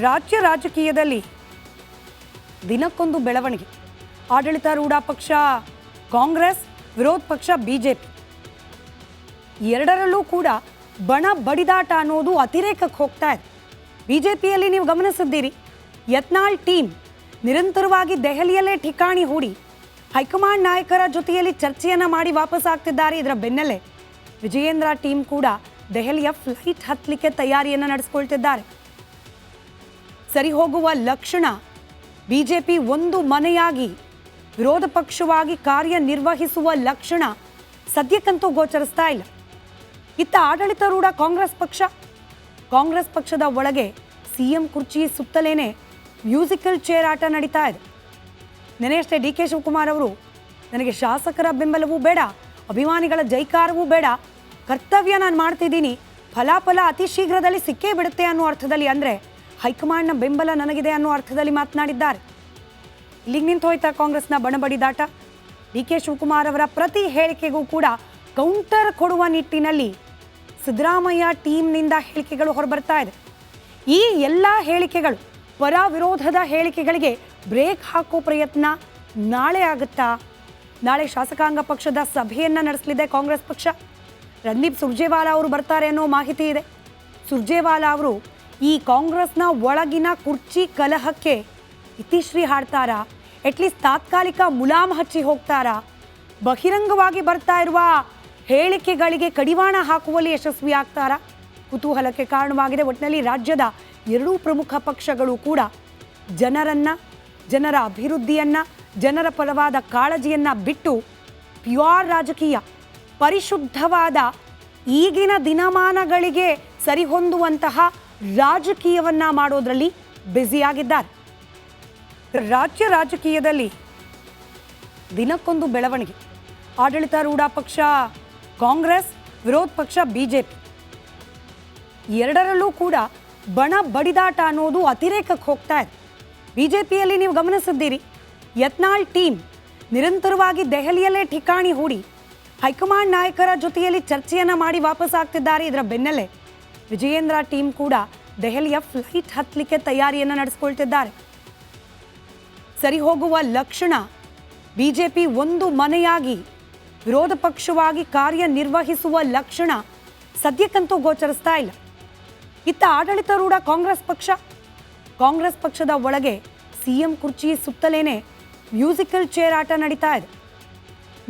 ರಾಜ್ಯ ರಾಜಕೀಯದಲ್ಲಿ ದಿನಕ್ಕೊಂದು ಬೆಳವಣಿಗೆ. ಆಡಳಿತಾರೂಢ ಪಕ್ಷ ಕಾಂಗ್ರೆಸ್, ವಿರೋಧ ಪಕ್ಷ ಬಿಜೆಪಿ, ಎರಡರಲ್ಲೂ ಕೂಡ ಬಣ ಬಡಿದಾಟ ಅನ್ನೋದು ಅತಿರೇಕಕ್ಕೆ ಹೋಗ್ತಾ ಇದೆ. ಬಿಜೆಪಿಯಲ್ಲಿ ನೀವು ಗಮನಿಸಿದ್ದೀರಿ, ಯತ್ನಾಳ್ ಟೀಮ್ ನಿರಂತರವಾಗಿ ದೆಹಲಿಯಲ್ಲೇ ಠಿಕಾಣಿ ಹೂಡಿ ಹೈಕಮಾಂಡ್ ನಾಯಕರ ಜೊತೆಯಲ್ಲಿ ಚರ್ಚೆಯನ್ನು ಮಾಡಿ ವಾಪಸ್ ಆಗ್ತಿದ್ದಾರೆ. ಇದರ ಬೆನ್ನಲ್ಲೇ ವಿಜಯೇಂದ್ರ ಟೀಮ್ ಕೂಡ ದೆಹಲಿಯ ಫ್ಲೈಟ್ ಹತ್ತಲಿಕ್ಕೆ ತಯಾರಿಯನ್ನು ನಡೆಸಿಕೊಳ್ತಿದ್ದಾರೆ. ಸರಿ ಹೋಗುವ ಲಕ್ಷಣ ಬಿಜೆಪಿ ಒಂದು ಮನೆಯಾಗಿ ವಿರೋಧ ಪಕ್ಷವಾಗಿ ಕಾರ್ಯನಿರ್ವಹಿಸುವ ಲಕ್ಷಣ ಸದ್ಯಕ್ಕಂತೂ ಗೋಚರಿಸ್ತಾ ಇಲ್ಲ. ಇತ್ತ ಆಡಳಿತಾರೂಢ ಕಾಂಗ್ರೆಸ್ ಪಕ್ಷದ ಒಳಗೆ ಸಿಎಂ ಕುರ್ಚಿ ಸುತ್ತಲೇನೆ ಮ್ಯೂಸಿಕಲ್ ಚೇರ್ ಆಟ ನಡೀತಾ ಇದೆ. ನೆನೆಯಷ್ಟೇ ಡಿ ಕೆ ಶಿವಕುಮಾರ್ ಅವರು, ನನಗೆ ಶಾಸಕರ ಬೆಂಬಲವೂ ಬೇಡ, ಅಭಿಮಾನಿಗಳ ಜೈಕಾರವೂ ಬೇಡ, ಕರ್ತವ್ಯ ನಾನು ಮಾಡ್ತಿದ್ದೀನಿ, ಫಲಾಫಲ ಅತಿ ಶೀಘ್ರದಲ್ಲಿ ಸಿಕ್ಕೇ ಬಿಡುತ್ತೆ ಅನ್ನೋ ಅರ್ಥದಲ್ಲಿ, ಅಂದರೆ ಹೈಕಮಾಂಡ್ನ ಬೆಂಬಲ ನನಗಿದೆ ಅನ್ನೋ ಅರ್ಥದಲ್ಲಿ ಮಾತನಾಡಿದ್ದಾರೆ. ಇಲ್ಲಿಗೆ ನಿಂತು ಹೋಯ್ತಾ ಕಾಂಗ್ರೆಸ್ನ ಬಣಬಡಿದಾಟ? ಡಿ ಕೆ ಶಿವಕುಮಾರ್ ಅವರ ಪ್ರತಿ ಹೇಳಿಕೆಗೂ ಕೂಡ ಕೌಂಟರ್ ಕೊಡುವ ನಿಟ್ಟಿನಲ್ಲಿ ಸಿದ್ದರಾಮಯ್ಯ ಟೀಮ್ನಿಂದ ಹೇಳಿಕೆಗಳು ಹೊರಬರ್ತಾ ಇದೆ. ಈ ಎಲ್ಲ ಹೇಳಿಕೆಗಳು, ಪರ ವಿರೋಧದ ಹೇಳಿಕೆಗಳಿಗೆ ಬ್ರೇಕ್ ಹಾಕೋ ಪ್ರಯತ್ನ ನಾಳೆ ಆಗುತ್ತಾ? ನಾಳೆ ಶಾಸಕಾಂಗ ಪಕ್ಷದ ಸಭೆಯನ್ನು ನಡೆಸಲಿದೆ ಕಾಂಗ್ರೆಸ್ ಪಕ್ಷ. ರಣದೀಪ್ ಸುರ್ಜೇವಾಲಾ ಅವರು ಬರ್ತಾರೆ ಅನ್ನೋ ಮಾಹಿತಿ ಇದೆ. ಸುರ್ಜೇವಾಲಾ ಅವರು ಈ ಕಾಂಗ್ರೆಸ್ನ ಒಳಗಿನ ಕುರ್ಚಿ ಕಲಹಕ್ಕೆ ಇತಿಶ್ರೀ ಹಾಡ್ತಾರಾ? ಅಟ್ಲೀಸ್ಟ್ ತಾತ್ಕಾಲಿಕ ಮುಲಾಮ್ ಹಚ್ಚಿ ಹೋಗ್ತಾರಾ? ಬಹಿರಂಗವಾಗಿ ಬರ್ತಾ ಇರುವ ಹೇಳಿಕೆಗಳಿಗೆ ಕಡಿವಾಣ ಹಾಕುವಲ್ಲಿ ಯಶಸ್ವಿ ಆಗ್ತಾರಾ? ಕುತೂಹಲಕ್ಕೆ ಕಾರಣವಾಗಿದೆ. ಒಟ್ಟಿನಲ್ಲಿ ರಾಜ್ಯದ ಎರಡೂ ಪ್ರಮುಖ ಪಕ್ಷಗಳು ಕೂಡ ಜನರ ಅಭಿವೃದ್ಧಿಯನ್ನು, ಜನರ ಪರವಾದ ಕಾಳಜಿಯನ್ನು ಬಿಟ್ಟು ಪ್ಯೂರ್ ರಾಜಕೀಯ, ಪರಿಶುದ್ಧವಾದ ಈಗಿನ ದಿನಮಾನಗಳಿಗೆ ಸರಿಹೊಂದುವಂತಹ ರಾಜಕೀಯವನ್ನ ಮಾಡೋದ್ರಲ್ಲಿ ಬ್ಯುಸಿಯಾಗಿದ್ದಾರೆ. ರಾಜ್ಯ ರಾಜಕೀಯದಲ್ಲಿ ದಿನಕ್ಕೊಂದು ಬೆಳವಣಿಗೆ. ಆಡಳಿತಾರೂಢ ಪಕ್ಷ ಕಾಂಗ್ರೆಸ್, ವಿರೋಧ ಪಕ್ಷ ಬಿಜೆಪಿ, ಎರಡರಲ್ಲೂ ಕೂಡ ಬಣ ಬಡಿದಾಟ ಅನ್ನೋದು ಅತಿರೇಕಕ್ಕೆ ಹೋಗ್ತಾ ಇದೆ. ಬಿಜೆಪಿಯಲ್ಲಿ ನೀವು ಗಮನಿಸಿದ್ದೀರಿ, ಯತ್ನಾಳ್ ಟೀಮ್ ನಿರಂತರವಾಗಿ ದೆಹಲಿಯಲ್ಲೇ ಠಿಕಾಣಿ ಹೂಡಿ ಹೈಕಮಾಂಡ್ ನಾಯಕರ ಜೊತೆಯಲ್ಲಿ ಚರ್ಚೆಯನ್ನು ಮಾಡಿ ವಾಪಸ್ ಆಗ್ತಿದ್ದಾರೆ. ಇದರ ಬೆನ್ನಲ್ಲೇ ವಿಜಯೇಂದ್ರ ಟೀಮ್ ಕೂಡ ದೆಹಲಿಯ ಫ್ಲೈಟ್ ಹತ್ತಲಿಕ್ಕೆ ತಯಾರಿಯನ್ನು ನಡೆಸಿಕೊಳ್ತಿದ್ದಾರೆ. ಸರಿ ಹೋಗುವ ಲಕ್ಷಣ ಬಿಜೆಪಿ ಒಂದು ಮನೆಯಾಗಿ ವಿರೋಧ ಪಕ್ಷವಾಗಿ ಕಾರ್ಯನಿರ್ವಹಿಸುವ ಲಕ್ಷಣ ಸದ್ಯಕ್ಕಂತೂ ಗೋಚರಿಸ್ತಾ ಇಲ್ಲ. ಇತ್ತ ಆಡಳಿತಾರೂಢ ಕಾಂಗ್ರೆಸ್ ಪಕ್ಷದ ಒಳಗೆ ಸಿಎಂ ಕುರ್ಚಿ ಸುತ್ತಲೇನೆ ಮ್ಯೂಸಿಕಲ್ ಚೇರ್ ಆಟ ನಡೀತಾ ಇದೆ.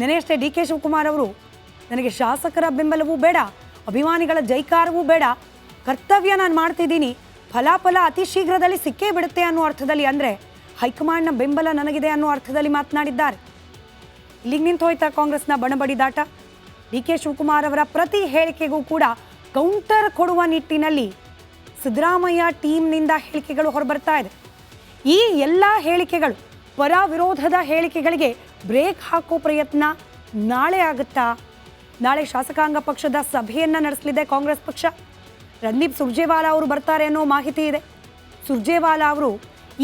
ನೆನೆಯಷ್ಟೇ ಡಿ ಕೆ ಶಿವಕುಮಾರ್ ಅವರು, ನನಗೆ ಶಾಸಕರ ಬೆಂಬಲವೂ ಬೇಡ, ಅಭಿಮಾನಿಗಳ ಜೈಕಾರವೂ ಬೇಡ, ಕರ್ತವ್ಯ ನಾನು ಮಾಡ್ತಿದ್ದೀನಿ, ಫಲಾಫಲ ಅತಿ ಶೀಘ್ರದಲ್ಲಿ ಸಿಕ್ಕೇ ಬಿಡುತ್ತೆ ಅನ್ನೋ ಅರ್ಥದಲ್ಲಿ, ಅಂದರೆ ಹೈಕಮಾಂಡ್ನ ಬೆಂಬಲ ನನಗಿದೆ ಅನ್ನೋ ಅರ್ಥದಲ್ಲಿ ಮಾತನಾಡಿದ್ದಾರೆ. ಇಲ್ಲಿಗೆ ನಿಂತು ಹೋಯ್ತಾ ಕಾಂಗ್ರೆಸ್ನ ಬಣಬಡಿದಾಟ? ಡಿ ಕೆ ಶಿವಕುಮಾರ್ ಅವರ ಪ್ರತಿ ಹೇಳಿಕೆಗೂ ಕೂಡ ಕೌಂಟರ್ ಕೊಡುವ ನಿಟ್ಟಿನಲ್ಲಿ ಸಿದ್ದರಾಮಯ್ಯ ಟೀಮ್ನಿಂದ ಹೇಳಿಕೆಗಳು ಹೊರಬರ್ತಾ ಇದೆ. ಈ ಎಲ್ಲ ಹೇಳಿಕೆಗಳು, ಪರ ವಿರೋಧದ ಹೇಳಿಕೆಗಳಿಗೆ ಬ್ರೇಕ್ ಹಾಕೋ ಪ್ರಯತ್ನ ನಾಳೆ ಆಗುತ್ತಾ? ನಾಳೆ ಶಾಸಕಾಂಗ ಪಕ್ಷದ ಸಭೆಯನ್ನು ನಡೆಸಲಿದೆ ಕಾಂಗ್ರೆಸ್ ಪಕ್ಷ. ರಣದೀಪ್ ಸುರ್ಜೇವಾಲಾ ಅವರು ಬರ್ತಾರೆ ಅನ್ನೋ ಮಾಹಿತಿ ಇದೆ. ಸುರ್ಜೇವಾಲಾ ಅವರು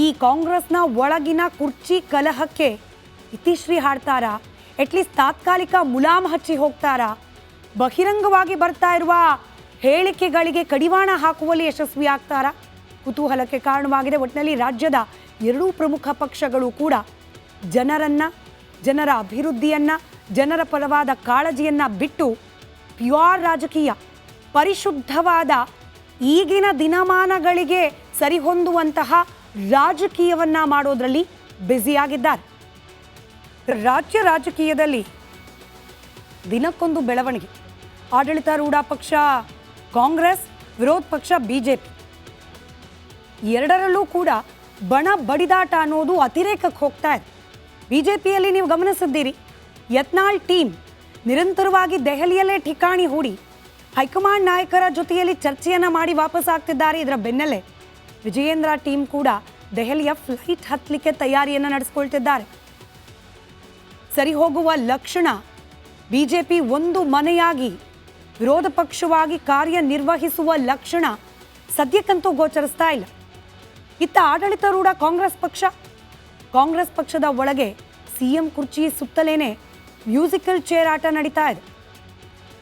ಈ ಕಾಂಗ್ರೆಸ್ನ ಒಳಗಿನ ಕುರ್ಚಿ ಕಲಹಕ್ಕೆ ಇತಿಶ್ರೀ ಹಾಡ್ತಾರಾ? ಅಟ್ಲೀಸ್ಟ್ ತಾತ್ಕಾಲಿಕ ಮುಲಾಮ್ ಹಚ್ಚಿ ಹೋಗ್ತಾರಾ? ಬಹಿರಂಗವಾಗಿ ಬರ್ತಾ ಇರುವ ಹೇಳಿಕೆಗಳಿಗೆ ಕಡಿವಾಣ ಹಾಕುವಲ್ಲಿ ಯಶಸ್ವಿ ಆಗ್ತಾರಾ? ಕುತೂಹಲಕ್ಕೆ ಕಾರಣವಾಗಿದೆ. ಒಟ್ಟಿನಲ್ಲಿ ರಾಜ್ಯದ ಎರಡೂ ಪ್ರಮುಖ ಪಕ್ಷಗಳು ಕೂಡ ಜನರ ಅಭಿವೃದ್ಧಿಯನ್ನು, ಜನರ ಪರವಾದ ಕಾಳಜಿಯನ್ನು ಬಿಟ್ಟು ಪ್ಯೂರ್ ರಾಜಕೀಯ, ಪರಿಶುದ್ಧವಾದ ಈಗಿನ ದಿನಮಾನಗಳಿಗೆ ಸರಿಹೊಂದುವಂತಹ ರಾಜಕೀಯವನ್ನ ಮಾಡೋದ್ರಲ್ಲಿ ಬ್ಯುಸಿಯಾಗಿದ್ದಾರೆ. ರಾಜ್ಯ ರಾಜಕೀಯದಲ್ಲಿ ದಿನಕ್ಕೊಂದು ಬೆಳವಣಿಗೆ. ಆಡಳಿತಾರೂಢ ಪಕ್ಷ ಕಾಂಗ್ರೆಸ್, ವಿರೋಧ ಪಕ್ಷ ಬಿಜೆಪಿ, ಎರಡರಲ್ಲೂ ಕೂಡ ಬಣ ಬಡಿದಾಟ ಅನ್ನೋದು ಅತಿರೇಕಕ್ಕೆ ಹೋಗ್ತಾ ಇದೆ. ಬಿಜೆಪಿಯಲ್ಲಿ ನೀವು ಗಮನಿಸಿದ್ದೀರಿ, ಯತ್ನಾಳ್ ಟೀಮ್ ನಿರಂತರವಾಗಿ ದೆಹಲಿಯಲ್ಲೇ ಠಿಕಾಣಿ ಹೂಡಿ ಹೈಕಮಾಂಡ್ ನಾಯಕರ ಜೊತೆಯಲ್ಲಿ ಚರ್ಚೆಯನ್ನು ಮಾಡಿ ವಾಪಸ್ ಆಗ್ತಿದ್ದಾರೆ. ಇದರ ಬೆನ್ನಲ್ಲೇ ವಿಜಯೇಂದ್ರ ಟೀಮ್ ಕೂಡ ದೆಹಲಿಯ ಫ್ಲೈಟ್ ಹತ್ತಲಿಕ್ಕೆ ತಯಾರಿಯನ್ನು ನಡೆಸಿಕೊಳ್ತಿದ್ದಾರೆ. ಸರಿ ಹೋಗುವ ಲಕ್ಷಣ ಬಿಜೆಪಿ ಒಂದು ಮನೆಯಾಗಿ ವಿರೋಧ ಪಕ್ಷವಾಗಿ ಕಾರ್ಯನಿರ್ವಹಿಸುವ ಲಕ್ಷಣ ಸದ್ಯಕ್ಕಂತೂ ಗೋಚರಿಸ್ತಾ ಇಲ್ಲ. ಇತ್ತ ಆಡಳಿತಾರೂಢ ಕಾಂಗ್ರೆಸ್ ಪಕ್ಷದ ಒಳಗೆ ಸಿಎಂ ಕುರ್ಚಿ ಸುತ್ತಲೇನೆ ಮ್ಯೂಸಿಕಲ್ ಚೇರ್ ಆಟ ನಡೀತಾ ಇದೆ.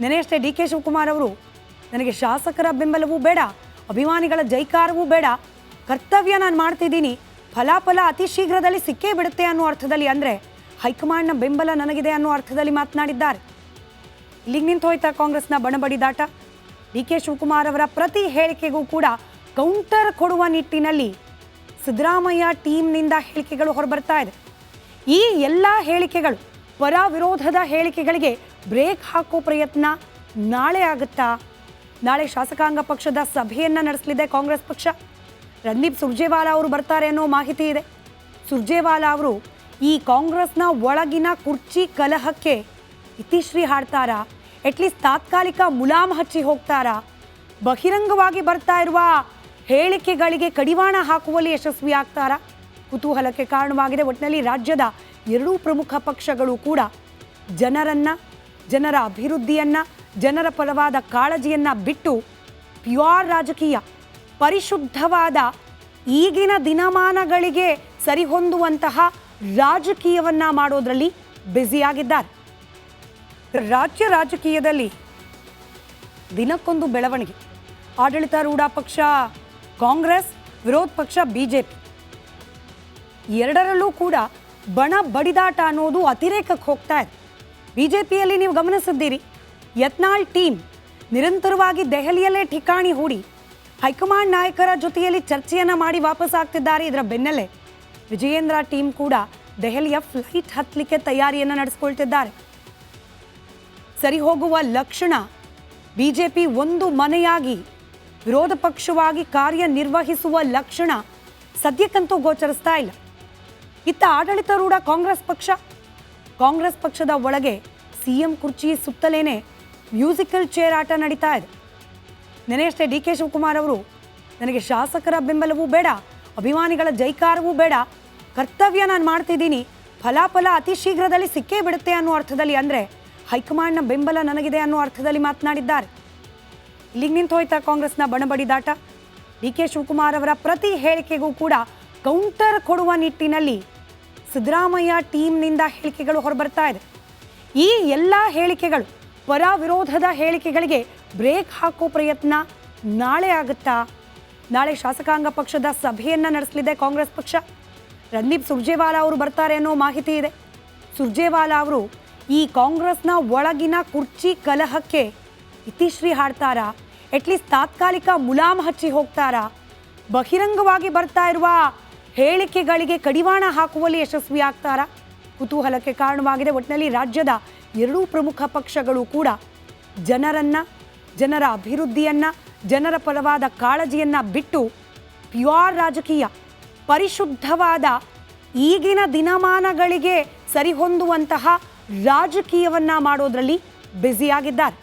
ನೆನೆಯಷ್ಟೇ ಡಿ ಕೆ ಶಿವಕುಮಾರ್ ಅವರು, ನನಗೆ ಶಾಸಕರ ಬೆಂಬಲವೂ ಬೇಡ, ಅಭಿಮಾನಿಗಳ ಜೈಕಾರವೂ ಬೇಡ, ಕರ್ತವ್ಯ ನಾನು ಮಾಡ್ತಿದ್ದೀನಿ, ಫಲಾಫಲ ಅತಿ ಶೀಘ್ರದಲ್ಲಿ ಸಿಕ್ಕೇ ಬಿಡುತ್ತೆ ಅನ್ನೋ ಅರ್ಥದಲ್ಲಿ, ಅಂದರೆ ಹೈಕಮಾಂಡ್ನ ಬೆಂಬಲ ನನಗಿದೆ ಅನ್ನೋ ಅರ್ಥದಲ್ಲಿ ಮಾತನಾಡಿದ್ದಾರೆ. ಇಲ್ಲಿಗೆ ನಿಂತು ಹೋಯ್ತಾ ಕಾಂಗ್ರೆಸ್ನ ಬಣಬಡಿದಾಟ? ಡಿ ಕೆ ಶಿವಕುಮಾರ್ ಅವರ ಪ್ರತಿ ಹೇಳಿಕೆಗೂ ಕೂಡ ಕೌಂಟರ್ ಕೊಡುವ ನಿಟ್ಟಿನಲ್ಲಿ ಸಿದ್ದರಾಮಯ್ಯ ಟೀಮ್ನಿಂದ ಹೇಳಿಕೆಗಳು ಹೊರಬರ್ತಾ ಇದೆ. ಈ ಎಲ್ಲ ಹೇಳಿಕೆಗಳು, ಪರ ವಿರೋಧದ ಹೇಳಿಕೆಗಳಿಗೆ ಬ್ರೇಕ್ ಹಾಕೋ ಪ್ರಯತ್ನ ನಾಳೆ ಆಗುತ್ತಾ? ನಾಳೆ ಶಾಸಕಾಂಗ ಪಕ್ಷದ ಸಭೆಯನ್ನು ನಡೆಸಲಿದೆ ಕಾಂಗ್ರೆಸ್ ಪಕ್ಷ. ರಣದೀಪ್ ಸುರ್ಜೇವಾಲಾ ಅವರು ಬರ್ತಾರೆ ಅನ್ನೋ ಮಾಹಿತಿ ಇದೆ. ಸುರ್ಜೇವಾಲಾ ಅವರು ಈ ಕಾಂಗ್ರೆಸ್ನ ಒಳಗಿನ ಕುರ್ಚಿ ಕಲಹಕ್ಕೆ ಇತಿಶ್ರೀ ಹಾಡ್ತಾರಾ? ಅಟ್ಲೀಸ್ಟ್ ತಾತ್ಕಾಲಿಕ ಮುಲಾಮ್ ಹಚ್ಚಿ ಹೋಗ್ತಾರಾ? ಬಹಿರಂಗವಾಗಿ ಬರ್ತಾ ಇರುವ ಹೇಳಿಕೆಗಳಿಗೆ ಕಡಿವಾಣ ಹಾಕುವಲ್ಲಿ ಯಶಸ್ವಿ ಆಗ್ತಾರಾ? ಕುತೂಹಲಕ್ಕೆ ಕಾರಣವಾಗಿದೆ. ಒಟ್ಟಿನಲ್ಲಿ ರಾಜ್ಯದ ಎರಡೂ ಪ್ರಮುಖ ಪಕ್ಷಗಳು ಕೂಡ ಜನರ ಅಭಿವೃದ್ಧಿಯನ್ನ, ಜನರ ಪರವಾದ ಕಾಳಜಿಯನ್ನ ಬಿಟ್ಟು ಪ್ಯೂರ್ ರಾಜಕೀಯ, ಪರಿಶುದ್ಧವಾದ ಈಗಿನ ದಿನಮಾನಗಳಿಗೆ ಸರಿಹೊಂದುವಂತಹ ರಾಜಕೀಯವನ್ನ ಮಾಡೋದ್ರಲ್ಲಿ ಬ್ಯುಸಿಯಾಗಿದ್ದಾರೆ. ರಾಜ್ಯ ರಾಜಕೀಯದಲ್ಲಿ ದಿನಕ್ಕೊಂದು ಬೆಳವಣಿಗೆ. ಆಡಳಿತಾರೂಢ ಪಕ್ಷ ಕಾಂಗ್ರೆಸ್, ವಿರೋಧ ಪಕ್ಷ ಬಿಜೆಪಿ, ಎರಡರಲ್ಲೂ ಕೂಡ ಬಣ ಬಡಿದಾಟ ಅನ್ನೋದು ಅತಿರೇಕಕ್ಕೆ ಹೋಗ್ತಾ ಇದೆ. ಬಿಜೆಪಿಯಲ್ಲಿ ನೀವು ಗಮನಿಸಿದ್ದೀರಿ, ಯತ್ನಾಳ್ ಟೀಮ್ ನಿರಂತರವಾಗಿ ದೆಹಲಿಯಲ್ಲೇ ಠಿಕಾಣಿ ಹೂಡಿ ಹೈಕಮಾಂಡ್ ನಾಯಕರ ಜೊತೆಯಲ್ಲಿ ಚರ್ಚೆಯನ್ನು ಮಾಡಿ ವಾಪಸ್ ಆಗ್ತಿದ್ದಾರೆ. ಇದರ ಬೆನ್ನಲ್ಲೇ ವಿಜಯೇಂದ್ರ ಟೀಮ್ ಕೂಡ ದೆಹಲಿಯ ಫ್ಲೈಟ್ ಹತ್ತಲಿಕ್ಕೆ ತಯಾರಿಯನ್ನು ನಡೆಸಿಕೊಳ್ತಿದ್ದಾರೆ. ಸರಿ ಹೋಗುವ ಲಕ್ಷಣ ಬಿಜೆಪಿ ಒಂದು ಮನೆಯಾಗಿ ವಿರೋಧ ಪಕ್ಷವಾಗಿ ಕಾರ್ಯನಿರ್ವಹಿಸುವ ಲಕ್ಷಣ ಸದ್ಯಕ್ಕಂತೂ ಗೋಚರಿಸ್ತಾ ಇಲ್ಲ. ಇತ್ತ ಆಡಳಿತಾರೂಢ ಕಾಂಗ್ರೆಸ್ ಪಕ್ಷದ ಒಳಗೆ ಸಿಎಂ ಕುರ್ಚಿ ಸುತ್ತಲೇನೆ ಮ್ಯೂಸಿಕಲ್ ಚೇರ್ ಆಟ ನಡೀತಾ ಇದೆ. ನೆನೆಯಷ್ಟೇ ಡಿ ಕೆ ಶಿವಕುಮಾರ್ ಅವರು, ನನಗೆ ಶಾಸಕರ ಬೆಂಬಲವೂ ಬೇಡ, ಅಭಿಮಾನಿಗಳ ಜೈಕಾರವೂ ಬೇಡ, ಕರ್ತವ್ಯ ನಾನು ಮಾಡ್ತಿದ್ದೀನಿ, ಫಲಾಫಲ ಅತಿ ಶೀಘ್ರದಲ್ಲಿ ಸಿಕ್ಕೇ ಬಿಡುತ್ತೆ ಅನ್ನೋ ಅರ್ಥದಲ್ಲಿ, ಅಂದರೆ ಹೈಕಮಾಂಡ್ನ ಬೆಂಬಲ ನನಗಿದೆ ಅನ್ನೋ ಅರ್ಥದಲ್ಲಿ ಮಾತನಾಡಿದ್ದಾರೆ. ಇಲ್ಲಿಗೆ ನಿಂತು ಹೋಯ್ತಾ ಕಾಂಗ್ರೆಸ್ನ ಬಣಬಡಿದಾಟ? ಡಿ ಕೆ ಶಿವಕುಮಾರ್ ಅವರ ಪ್ರತಿ ಹೇಳಿಕೆಗೂ ಕೂಡ ಕೌಂಟರ್ ಕೊಡುವ ನಿಟ್ಟಿನಲ್ಲಿ ಸಿದ್ದರಾಮಯ್ಯ ಟೀಮ್ನಿಂದ ಹೇಳಿಕೆಗಳು ಹೊರಬರ್ತಾ ಇದೆ. ಈ ಎಲ್ಲ ಹೇಳಿಕೆಗಳು, ಪರ ವಿರೋಧದ ಹೇಳಿಕೆಗಳಿಗೆ ಬ್ರೇಕ್ ಹಾಕೋ ಪ್ರಯತ್ನ ನಾಳೆ ಆಗುತ್ತಾ? ನಾಳೆ ಶಾಸಕಾಂಗ ಪಕ್ಷದ ಸಭೆಯನ್ನು ನಡೆಸಲಿದೆ ಕಾಂಗ್ರೆಸ್ ಪಕ್ಷ. ರಣದೀಪ್ ಸುರ್ಜೇವಾಲಾ ಅವರು ಬರ್ತಾರೆ ಅನ್ನೋ ಮಾಹಿತಿ ಇದೆ. ಸುರ್ಜೇವಾಲಾ ಅವರು ಈ ಕಾಂಗ್ರೆಸ್ನ ಒಳಗಿನ ಕುರ್ಚಿ ಕಲಹಕ್ಕೆ ಇತಿಶ್ರೀ ಹಾಡ್ತಾರಾ? ಅಟ್ಲೀಸ್ಟ್ ತಾತ್ಕಾಲಿಕ ಮುಲಾಮ್ ಹಚ್ಚಿ ಹೋಗ್ತಾರಾ? ಬಹಿರಂಗವಾಗಿ ಬರ್ತಾ ಇರುವ ಹೇಳಿಕೆಗಳಿಗೆ ಕಡಿವಾಣ ಹಾಕುವಲ್ಲಿ ಯಶಸ್ವಿ ಆಗ್ತಾರಾ? ಕುತೂಹಲಕ್ಕೆ ಕಾರಣವಾಗಿದೆ. ಒಟ್ಟಿನಲ್ಲಿ ರಾಜ್ಯದ ಎರಡೂ ಪ್ರಮುಖ ಪಕ್ಷಗಳು ಕೂಡ ಜನರ ಅಭಿವೃದ್ಧಿಯನ್ನ, ಜನರ ಪರವಾದ ಕಾಳಜಿಯನ್ನ ಬಿಟ್ಟು ಪ್ಯೂರ್ ರಾಜಕೀಯ, ಪರಿಶುದ್ಧವಾದ ಈಗಿನ ದಿನಮಾನಗಳಿಗೆ ಸರಿಹೊಂದುವಂತಹ ರಾಜಕೀಯವನ್ನ ಮಾಡೋದ್ರಲ್ಲಿ ಬ್ಯುಸಿಯಾಗಿದ್ದಾರೆ.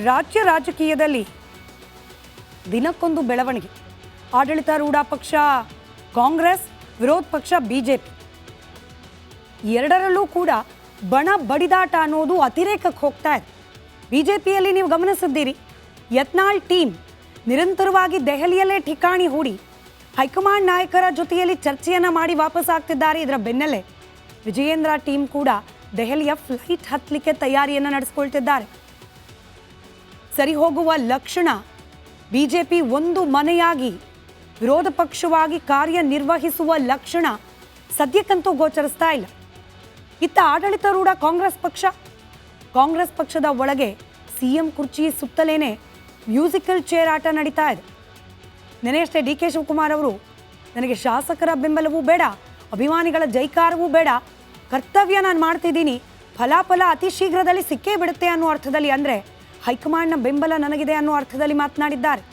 ರಾಜ್ಯ ರಾಜಕೀಯದಲ್ಲಿ ದಿನಕ್ಕೊಂದು ಬೆಳವಣಿಗೆ. ಆಡಳಿತಾರೂಢ ಪಕ್ಷ ಕಾಂಗ್ರೆಸ್, ವಿರೋಧ ಪಕ್ಷ ಬಿಜೆಪಿ, ಎರಡರಲ್ಲೂ ಕೂಡ ಬಣ ಬಡಿದಾಟ ಅನ್ನೋದು ಅತಿರೇಕಕ್ಕೆ ಹೋಗ್ತಾ ಇದೆ. ಬಿಜೆಪಿಯಲ್ಲಿ ನೀವು ಗಮನಿಸಿದ್ದೀರಿ, ಯತ್ನಾಳ್ ಟೀಮ್ ನಿರಂತರವಾಗಿ ದೆಹಲಿಯಲ್ಲೇ ಠಿಕಾಣಿ ಹೂಡಿ ಹೈಕಮಾಂಡ್ ನಾಯಕರ ಜೊತೆಯಲ್ಲಿ ಚರ್ಚೆಯನ್ನು ಮಾಡಿ ವಾಪಸ್ ಆಗ್ತಿದ್ದಾರೆ. ಇದರ ಬೆನ್ನಲ್ಲೇ ವಿಜಯೇಂದ್ರ ಟೀಮ್ ಕೂಡ ದೆಹಲಿಯ ಫ್ಲೈಟ್ ಹತ್ತಲಿಕ್ಕೆ ತಯಾರಿಯನ್ನು ನಡೆಸಿಕೊಳ್ತಿದ್ದಾರೆ. ಸರಿ ಹೋಗುವ ಲಕ್ಷಣ ಬಿಜೆಪಿ ಒಂದು ಮನೆಯಾಗಿ ವಿರೋಧ ಪಕ್ಷವಾಗಿ ಕಾರ್ಯನಿರ್ವಹಿಸುವ ಲಕ್ಷಣ ಸದ್ಯಕ್ಕಂತೂ ಗೋಚರಿಸ್ತಾ ಇಲ್ಲ. ಇತ್ತ ಆಡಳಿತಾರೂಢ ಕಾಂಗ್ರೆಸ್ ಪಕ್ಷದ ಒಳಗೆ ಸಿಎಂ ಕುರ್ಚಿ ಸುತ್ತಲೇನೆ ಮ್ಯೂಸಿಕಲ್ ಚೇರ್ ಆಟ ನಡೀತಾ ಇದೆ. ನೆನೆಯಷ್ಟೇ ಡಿ ಕೆ ಶಿವಕುಮಾರ್ ಅವರು, ನನಗೆ ಶಾಸಕರ ಬೆಂಬಲವೂ ಬೇಡ, ಅಭಿಮಾನಿಗಳ ಜೈಕಾರವೂ ಬೇಡ, ಕರ್ತವ್ಯ ನಾನು ಮಾಡ್ತಿದ್ದೀನಿ, ಫಲಾಫಲ ಅತಿ ಶೀಘ್ರದಲ್ಲಿ ಸಿಕ್ಕೇ ಬಿಡುತ್ತೆ ಅನ್ನೋ ಅರ್ಥದಲ್ಲಿ, ಅಂದರೆ ಹೈಕಮಾಂಡ್ನ ಬೆಂಬಲ ನನಗಿದೆ ಅನ್ನೋ ಅರ್ಥದಲ್ಲಿ ಮಾತನಾಡಿದ್ದಾರೆ.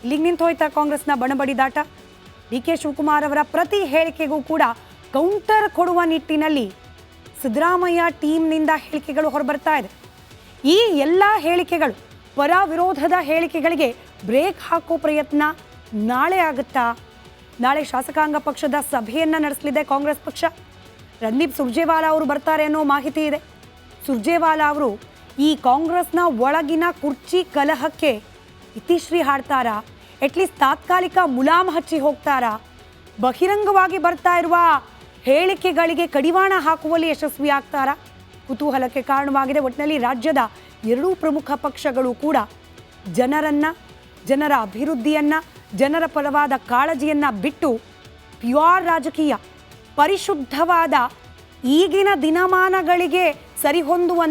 ಇಲ್ಲಿಗೆ ನಿಂತು ಹೋಯ್ತಾ ಕಾಂಗ್ರೆಸ್ನ ಬಣಬಡಿದಾಟ? ಡಿ ಕೆ ಶಿವಕುಮಾರ್ ಅವರ ಪ್ರತಿ ಹೇಳಿಕೆಗೂ ಕೂಡ ಕೌಂಟರ್ ಕೊಡುವ ನಿಟ್ಟಿನಲ್ಲಿ ಸಿದ್ದರಾಮಯ್ಯ ಟೀಮ್ನಿಂದ ಹೇಳಿಕೆಗಳು ಹೊರಬರ್ತಾ ಇದೆ. ಈ ಎಲ್ಲ ಹೇಳಿಕೆಗಳು, ಪರ ವಿರೋಧದ ಹೇಳಿಕೆಗಳಿಗೆ ಬ್ರೇಕ್ ಹಾಕೋ ಪ್ರಯತ್ನ ನಾಳೆ ಆಗುತ್ತಾ? ನಾಳೆ ಶಾಸಕಾಂಗ ಪಕ್ಷದ ಸಭೆಯನ್ನು ನಡೆಸಲಿದೆ ಕಾಂಗ್ರೆಸ್ ಪಕ್ಷ. ರಣದೀಪ್ ಸುರ್ಜೇವಾಲಾ ಅವರು ಬರ್ತಾರೆ ಅನ್ನೋ ಮಾಹಿತಿ ಇದೆ. ಸುರ್ಜೇವಾಲಾ ಅವರು ಈ ಕಾಂಗ್ರೆಸ್ನ ಒಳಗಿನ ಕುರ್ಚಿ ಕಲಹಕ್ಕೆ ಇತಿಶ್ರೀ ಹಾಡ್ತಾರಾ? ಅಟ್ಲೀಸ್ಟ್ ತಾತ್ಕಾಲಿಕ ಮುಲಾಮ್ ಹಚ್ಚಿ ಹೋಗ್ತಾರಾ? ಬಹಿರಂಗವಾಗಿ ಬರ್ತಾ ಇರುವ ಹೇಳಿಕೆಗಳಿಗೆ ಕಡಿವಾಣ ಹಾಕುವಲ್ಲಿ ಯಶಸ್ವಿ ಆಗ್ತಾರಾ? ಕುತೂಹಲಕ್ಕೆ ಕಾರಣವಾಗಿದೆ. ಒಟ್ಟಿನಲ್ಲಿ ರಾಜ್ಯದ ಎರಡೂ ಪ್ರಮುಖ ಪಕ್ಷಗಳು ಕೂಡ ಜನರ ಅಭಿವೃದ್ಧಿಯನ್ನ, ಜನರ ಪರವಾದ ಕಾಳಜಿಯನ್ನ ಬಿಟ್ಟು ಪ್ಯೂರ್ ರಾಜಕೀಯ, ಪರಿಶುದ್ಧವಾದ ಈಗಿನ ದಿನಮಾನಗಳಿಗೆ ಸರಿಹೊಂದುವ